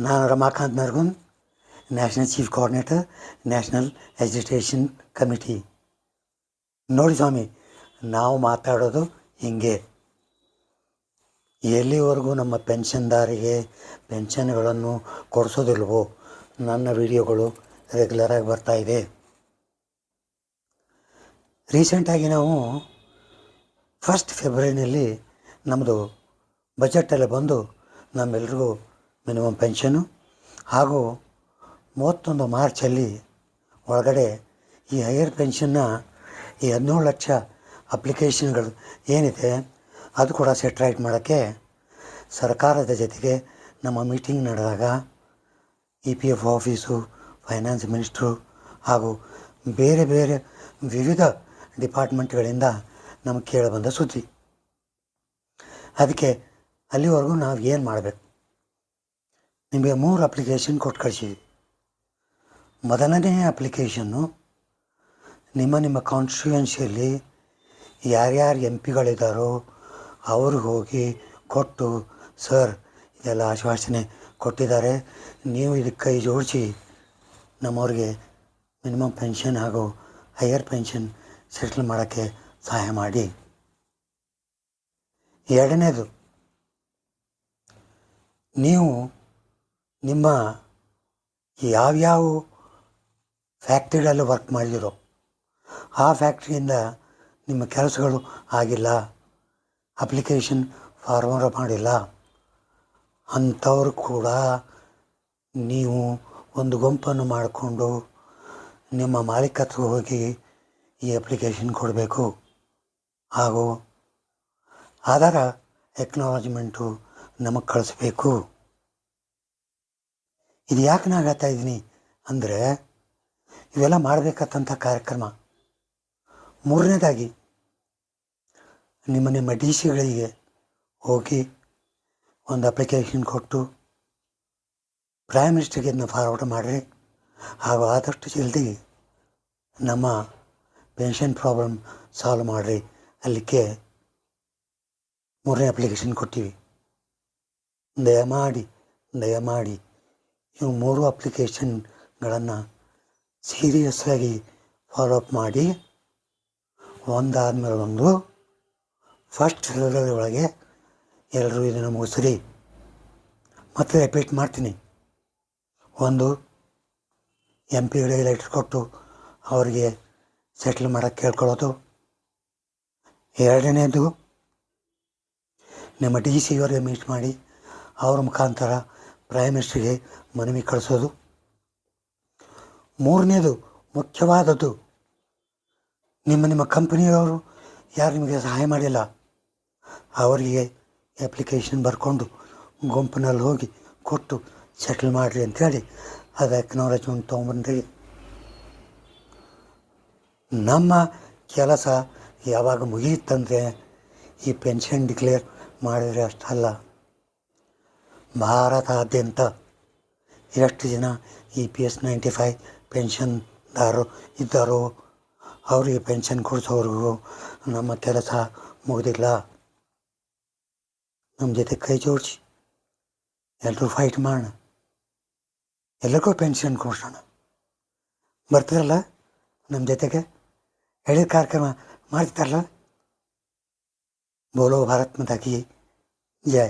ನಾನು Ramakant Nargun, national chief coordinator, national education committee. ನೋಡಿ ಸ್ವಾಮಿ, ನಾವು ಮಾತಾಡೋದು ಹೀಗೆ. ಎಲ್ಲಿವರೆಗೂ ನಮ್ಮ ಪೆನ್ಷನ್ದಾರಿಗೆ ಪೆನ್ಷನ್ಗಳನ್ನು ಕೊಡಿಸೋದಿಲ್ವೋ ನನ್ನ ವಿಡಿಯೋಗಳು ರೆಗ್ಯುಲರಾಗಿ ಬರ್ತಾಯಿದೆ. ರೀಸೆಂಟಾಗಿ ನಾವು 1 ಫೆಬ್ರವರಿನಲ್ಲಿ ನಮ್ಮದು ಬಜೆಟಲ್ಲಿ ಬಂದು ನಮ್ಮೆಲ್ರಿಗೂ ಮಿನಿಮಮ್ ಪೆನ್ಷನು ಹಾಗೂ 31 ಮಾರ್ಚಲ್ಲಿ ಒಳಗಡೆ ಈ ಹೈಯರ್ ಪೆನ್ಷನ್ನ ಈ 17 ಲಕ್ಷ ಅಪ್ಲಿಕೇಶನ್ಗಳು ಏನಿದೆ ಅದು ಕೂಡ ಸೆಟ್ರೈಟ್ ಮಾಡೋಕ್ಕೆ ಸರ್ಕಾರದ ಜೊತೆಗೆ ನಮ್ಮ ಮೀಟಿಂಗ್ ನಡೆದಾಗ EPF ಆಫೀಸು, ಫೈನಾನ್ಸ್ ಮಿನಿಸ್ಟ್ರು ಹಾಗೂ ಬೇರೆ ಬೇರೆ ವಿವಿಧ ಡಿಪಾರ್ಟ್ಮೆಂಟ್ಗಳಿಂದ ನಮಗೆ ಕೇಳಿಬಂದ ಸುದ್ದಿ. ಅದಕ್ಕೆ ಅಲ್ಲಿವರೆಗೂ ನಾವು ಏನು ಮಾಡಬೇಕು? ನಿಮಗೆ 3 ಅಪ್ಲಿಕೇಶನ್ ಕೊಟ್ಟು ಕಳಿಸಿದ್ವಿ. ಮೊದಲನೇ ಅಪ್ಲಿಕೇಶನ್ನು ನಿಮ್ಮ ಕಾನ್ಸ್ಟಿಟ್ಯೂಯೆನ್ಸಿಯಲ್ಲಿ ಯಾರ್ಯಾರು MP ಗಳಿದ್ದಾರೋ ಅವ್ರಿಗೆ ಹೋಗಿ ಕೊಟ್ಟು, ಸರ್ ಇದೆಲ್ಲ ಆಶ್ವಾಸನೆ ಕೊಟ್ಟಿದ್ದಾರೆ, ನೀವು ಇದಕ್ಕೆ ಕೈ ಜೋಡಿಸಿ ನಮ್ಮವ್ರಿಗೆ ಮಿನಿಮಮ್ ಪೆನ್ಷನ್ ಹಾಗೂ ಹೈಯರ್ ಪೆನ್ಷನ್ ಸೆಟ್ಲ್ ಮಾಡೋಕ್ಕೆ ಸಹಾಯ ಮಾಡಿ. ಎರಡನೇದು, ನೀವು ನಿಮ್ಮ ಯಾವ್ಯಾವ ಫ್ಯಾಕ್ಟ್ರಿಗಳಲ್ಲಿ ವರ್ಕ್ ಮಾಡಿದಿರೋ ಆ ಫ್ಯಾಕ್ಟ್ರಿಯಿಂದ ನಿಮ್ಮ ಕೆಲಸಗಳು ಆಗಿಲ್ಲ, ಅಪ್ಲಿಕೇಶನ್ ಫಾರ್ವರ್ಡ್ ಮಾಡಿಲ್ಲ ಅಂಥವ್ರು ಕೂಡ ನೀವು ಒಂದು ಗುಂಪನ್ನು ಮಾಡಿಕೊಂಡು ನಿಮ್ಮ ಮಾಲೀಕತ್ವ ಹೋಗಿ ಈ ಅಪ್ಲಿಕೇಶನ್ ಕೊಡಬೇಕು ಹಾಗೂ ಅದರ ಎಕ್ನಾಲಜ್ಮೆಂಟು ನಮಗೆ ಕಳಿಸ್ಬೇಕು. ಇದು ಯಾಕೆ ನಾನು ಹೇಳ್ತಾ ಇದ್ದೀನಿ ಅಂದರೆ, ಇವೆಲ್ಲ ಮಾಡಬೇಕಂತ ಕಾರ್ಯಕ್ರಮ. ಮೂರನೇದಾಗಿ, ನಿಮ್ಮ DC ಗಳಿಗೆ ಹೋಗಿ ಒಂದು ಅಪ್ಲಿಕೇಶನ್ ಕೊಟ್ಟು ಪ್ರೈಮ್ ಮಿನಿಸ್ಟರ್ಗೆ ಇದನ್ನ ಫಾರ್ವರ್ಡ್ ಮಾಡಿರಿ ಹಾಗೂ ಆದಷ್ಟು ಜಲ್ದಿ ನಮ್ಮ ಪೆನ್ಷನ್ ಪ್ರಾಬ್ಲಮ್ ಸಾಲ್ವ್ ಮಾಡಿರಿ ಅಲ್ಲಿಗೆ 3ನೇ ಅಪ್ಲಿಕೇಶನ್ ಕೊಟ್ಟಿವಿ. ದಯಮಾಡಿ ಇವು 3 ಅಪ್ಲಿಕೇಶನ್ಗಳನ್ನು ಸೀರಿಯಸ್ಸಾಗಿ ಫಾಲೋಅಪ್ ಮಾಡಿ ಒಂದಾದಮೇಲೆ ಒಂದು 1 ಫೆಬ್ರವರಿ ಒಳಗೆ ಎಲ್ಲರೂ ಇದನ್ನು ಮುಗಿಸ್ರಿ. ಮತ್ತೆ ರಿಪೀಟ್ ಮಾಡ್ತೀನಿ. 1, MP ಗಳಿಗೆ ಲೆಟ್ರ್ ಕೊಟ್ಟು ಅವರಿಗೆ ಸೆಟ್ಲ್ ಮಾಡೋಕ್ಕೆ ಕೇಳ್ಕೊಳ್ಳೋದು. 2ನೇದು, ನಿಮ್ಮ DC ಅವರಿಗೆ ಮೀಟ್ ಮಾಡಿ ಅವ್ರ ಮುಖಾಂತರ ಪ್ರೈಮ್ ಮಿನಿಸ್ಟ್ರಿಗೆ ಮನವಿ ಕಳಿಸೋದು. 3ನೇದು ಮುಖ್ಯವಾದದ್ದು, ನಿಮ್ಮ ಕಂಪನಿಯವರು ಯಾರು ನಿಮಗೆ ಸಹಾಯ ಮಾಡಿಲ್ಲ ಅವರಿಗೆ ಅಪ್ಲಿಕೇಶನ್ ಬರ್ಕೊಂಡು ಗುಂಪಿನಲ್ಲಿ ಹೋಗಿ ಕೊಟ್ಟು ಸೆಟ್ಲ್ ಮಾಡಿರಿ ಅಂಥೇಳಿ ಅದು ಎಕ್ನಾಲಜ್ಮೆಂಟ್ ತೊಗೊಂಬಂದ್ರಿ. ನಮ್ಮ ಕೆಲಸ ಯಾವಾಗ ಮುಗಿಯುತ್ತಂದರೆ ಈ ಪೆನ್ಷನ್ ಡಿಕ್ಲೇರ್ ಮಾಡಿದರೆ ಅಷ್ಟಲ್ಲ, ಭಾರತಾದ್ಯಂತ ಎಷ್ಟು ಜನ EPS 95 ಪೆನ್ಷನ್ದಾರರು ಇದ್ದಾರೋ ಅವರಿಗೆ ಪೆನ್ಷನ್ ಕೊಡಿಸೋವ್ರಿಗೂ ನಮ್ಮ ಕೆಲಸ ಮುಗಿದಿಲ್ಲ. ನಮ್ಮ ಜೊತೆ ಕೈ ಜೋಡಿಸಿ ಎಲ್ಲರೂ ಫೈಟ್ ಮಾಡೋಣ, ಎಲ್ಲರಿಗೂ ಪೆನ್ಷನ್ ಕೊಡ್ಸೋಣ. ಬರ್ತಾರಲ್ಲ ನಮ್ಮ ಜೊತೆಗೆ, ಹೇಳಿದ ಕಾರ್ಯಕ್ರಮ ಮಾಡ್ತಾರಲ್ಲ. ಬೋಲೋ ಭಾರತ್ ಮಾತಾ ಕಿ ಜೈ.